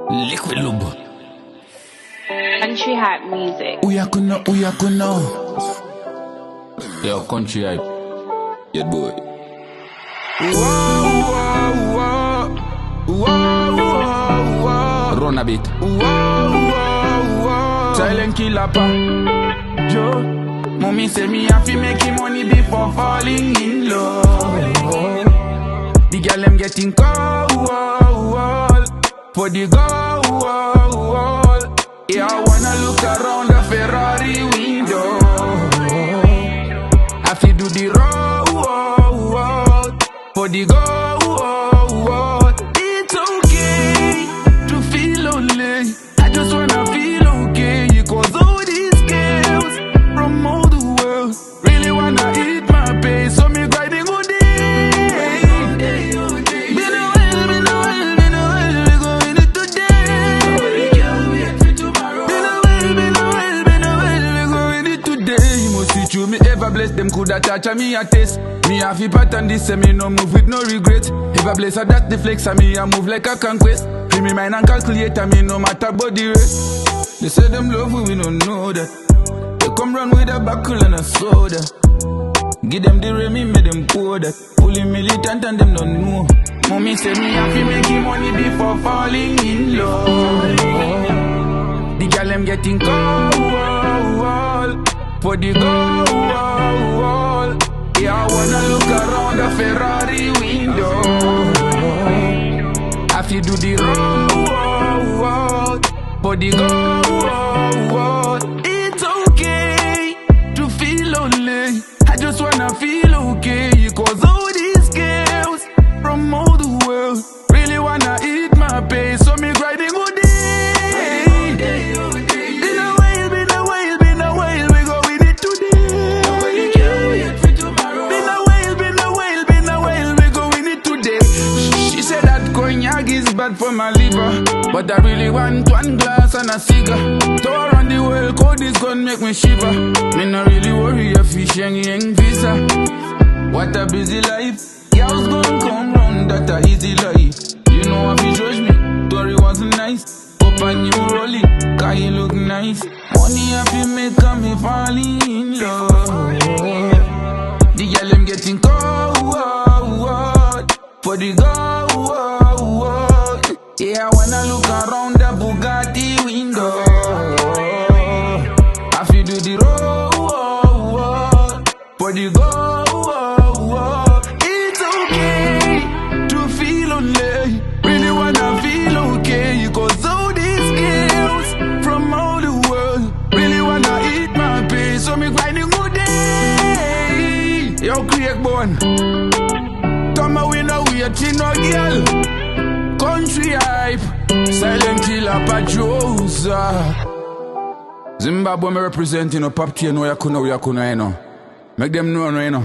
Liquid lube. Country hype music. Uyakuno. Yo, country hype. Yardbwoy. Run a bit. Silent killer pa. Joe. Mommy say me have to make money before falling in love. The girl them getting cold. For the goal. Yeah, I wanna look around the Ferrari window. I feel do the roll for the goal. It's okay to feel lonely. I just wanna feel okay. Cause all these girls from all the world really wanna eat my pay. So me grinding all day. Me ever bless them coulda touch me a taste. Me have a pattern this say me no move with no regret. Ever bless her that the flex and me a move like a conquest. Free me mind and calculate and me no matter about the rest. They say them love we don't know that. They come run with a buckle and a soda. Give them the remy, make them pour that. Fully militant and them don't know. Mommy say me have to make money before falling in love. The girl them getting cold. For the goal, yeah, I wanna look around the Ferrari window. I feel do the roll for the goal. It's okay to feel lonely. I just wanna feel okay. Cause all these girls from all the world really wanna eat my pay. So me grinding all day. Is bad for my liver, but I really want one glass and a cigar. Tour around the world, code is gonna make me shiver. Me not really worry if fish young visa. What a busy life. Y'all's gonna come round, that a easy life. You know if you judge me, Tory wasn't nice. Up and you roll it, cause you look nice. Money happy make me fall in love. The girl them getting cold for the goal. Yeah, I wanna look around the Bugatti window. I feel do the roll for the goal. It's okay to feel lonely. Really wanna feel okay. Cause all these girls from all the world really wanna eat my pay. So me grinding all day. Yo, create bone. Come away now, we a chin no girl. Country hype, silent killer producer. Zimbabwe me representing no Poptain Sights. Make them know no, you know.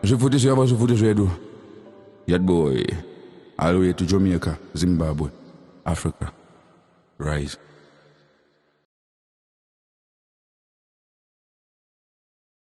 Je fous je do. Yardbwoy, all the way to Jamaica, Zimbabwe, Africa. Rise.